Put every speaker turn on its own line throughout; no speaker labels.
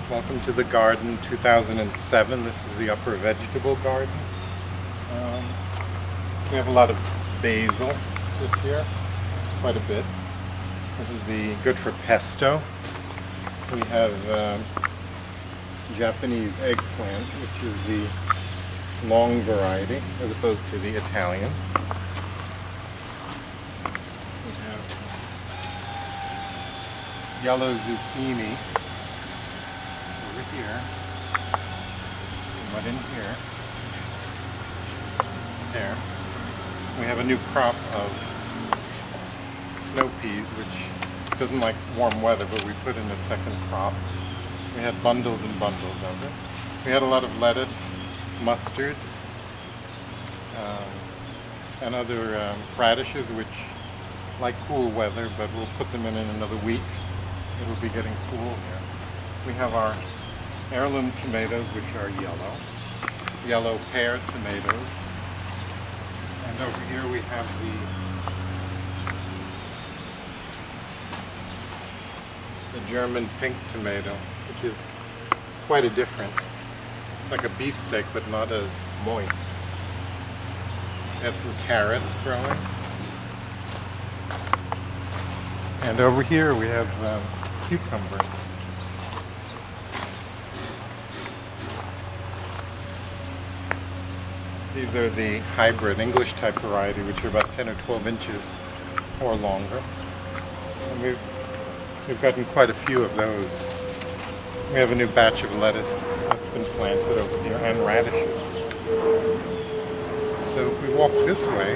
Welcome to the garden 2007. This is the upper vegetable garden. We have a lot of basil this year, quite a bit. This is good for pesto. We have Japanese eggplant, which is the long variety as opposed to the Italian. We have yellow zucchini over here, one in here, there. We have a new crop of snow peas, which doesn't like warm weather, but we put in a second crop. We had bundles and bundles of it. We had a lot of lettuce, mustard, and other radishes, which like cool weather, but we'll put them in another week. It will be getting cool here. We have our heirloom tomatoes, which are yellow pear tomatoes. And over here we have the German pink tomato, which is quite a difference. It's like a beefsteak, but not as moist. We have some carrots growing. And over here we have cucumber. These are the hybrid English type variety, which are about 10 or 12 inches or longer. And we've gotten quite a few of those. We have a new batch of lettuce that's been planted over here, and radishes. So if we walk this way,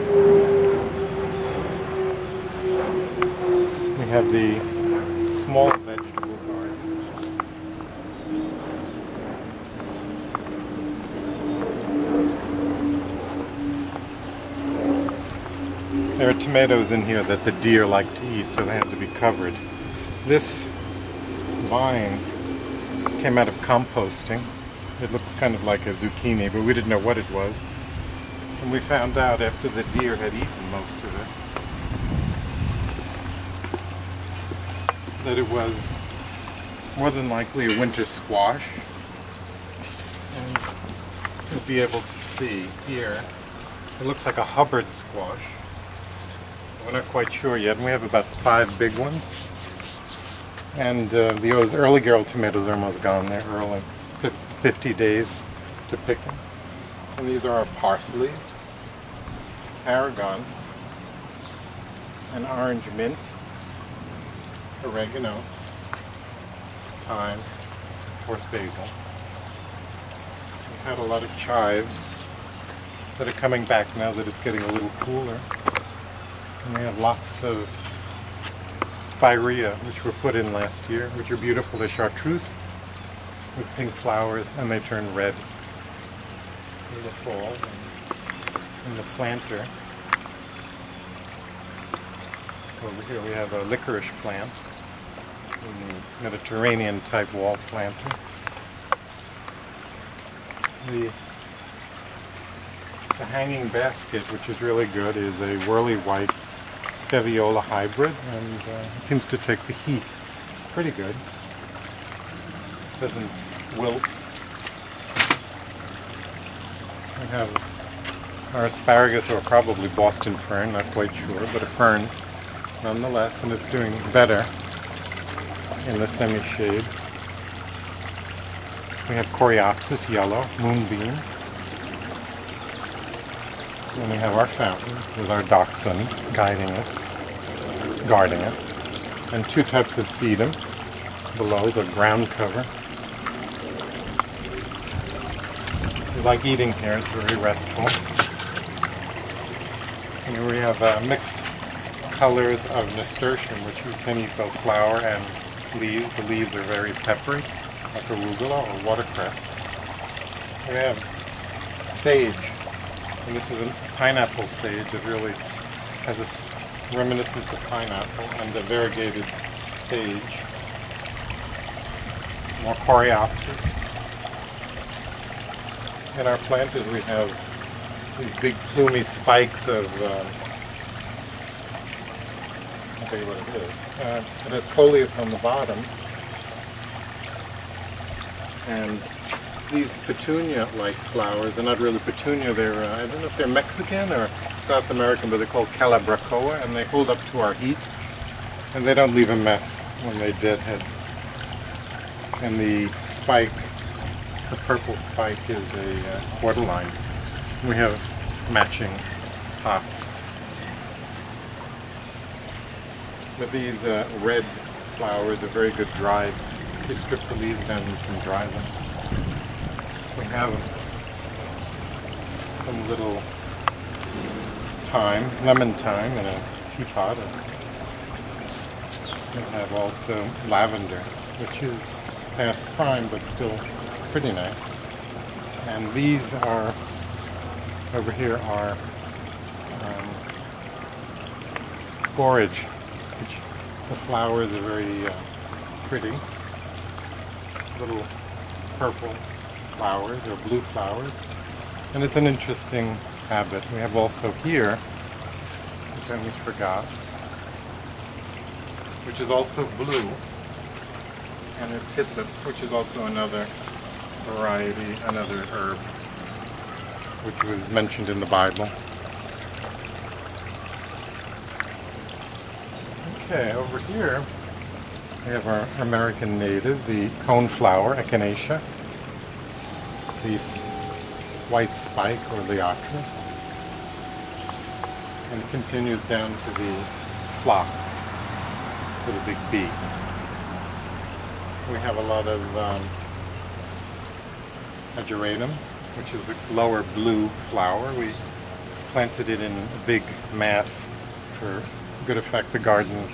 we have the small vegetable garden. There are tomatoes in here that the deer like to eat, so they have to be covered. This vine came out of composting. It looks kind of like a zucchini, but we didn't know what it was. And we found out after the deer had eaten most of it that it was more than likely a winter squash. And you'll be able to see here, it looks like a Hubbard squash. We're not quite sure yet, and we have about 5 big ones. And those early girl tomatoes are almost gone. They're early, 50 days to pick them. And these are our parsleys, tarragon, and orange mint, oregano, thyme, of course basil. We've had a lot of chives that are coming back now that it's getting a little cooler. And we have lots of spirea, which were put in last year, which are beautiful. They're chartreuse with pink flowers, and they turn red in the fall. And the planter, over here we have a licorice plant, a Mediterranean type wall planter. The hanging basket, which is really good, is a whirly white Scaeviola hybrid, and it seems to take the heat pretty good. Doesn't wilt. We have our asparagus, or probably Boston fern, not quite sure, but a fern nonetheless, and it's doing better in the semi-shade. We have Coreopsis yellow, moonbeam. And we have our fountain with our dachshund guiding it, guarding it, and 2 types of sedum below the ground cover. We like eating here, it's very restful. Here we have mixed colors of nasturtium, which you can eat both flower and leaves. The leaves are very peppery, like arugula or watercress. We have sage. And this is a pineapple sage that really has a reminiscence of pineapple, and the variegated sage. More Coreopsis. In our planters we have these big plumy spikes of, I'll tell you what it is. It has coleus on the bottom, And these petunia-like flowers, they're not really petunia, they're, I don't know if they're Mexican or South American, but they're called calabracoa, and they hold up to our heat, and they don't leave a mess when they deadhead. And the spike, the purple spike, is a cordyline. We have matching pots. But these red flowers are very good dried. You strip the leaves down and you can dry them. We have some little thyme, lemon thyme in a teapot. We have also lavender, which is past prime but still pretty nice. And these are, over here are borage, which the flowers are very pretty. Little purple flowers or blue flowers. And it's an interesting habit. We have also here, which I almost forgot, which is also blue, and it's hyssop, which is also another variety, another herb, which was mentioned in the Bible. Okay, over here we have our American native, the coneflower, Echinacea, the white spike or Leotris, and it continues down to the phlox, with a big B. We have a lot of ageratum, which is the lower blue flower. We planted it in a big mass for good effect. The garden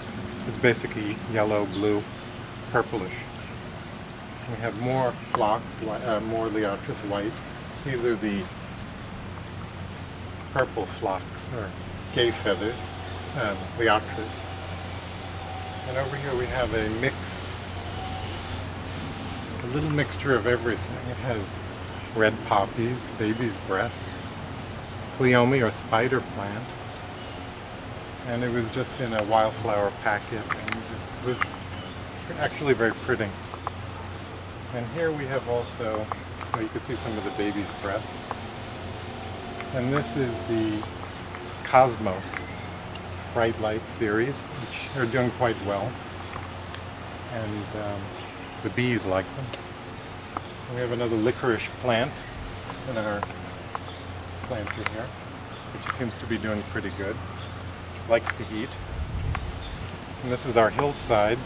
is basically yellow, blue, purplish. We have more phlox, more Leotris white. These are the purple phlox, or gay feathers, Leotris. And over here we have a little mixture of everything. It has red poppies, baby's breath, cleome or spider plant, and it was just in a wildflower packet, and it was actually very pretty. And here we have also, well, you can see some of the baby's breath, and this is the Cosmos Bright Light series, which are doing quite well, and the bees like them. We have another licorice plant in our planter here, which seems to be doing pretty good. Likes the heat. And this is our hillside,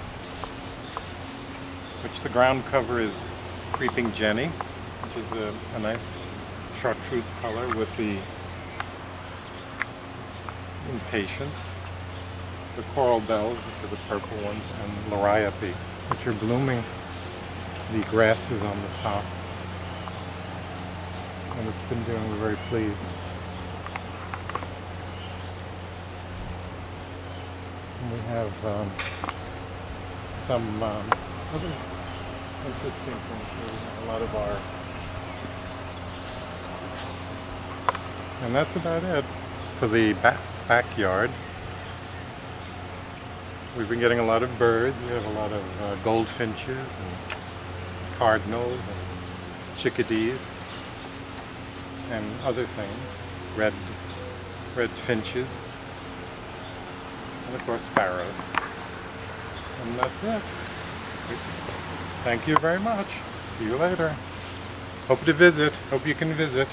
which the ground cover is Creeping Jenny, which is a nice chartreuse color with the impatiens, the coral bells, which are the purple ones, and liriope, which are blooming. The grass is on the top, and it's been doing, we're very pleased. And we have some other interesting things here. We have a lot of our, and that's about it for the backyard. We've been getting a lot of birds. We have a lot of goldfinches and cardinals and chickadees and other things, red finches, and of course sparrows. And that's it. Thank you very much. See you later. Hope to visit. Hope you can visit.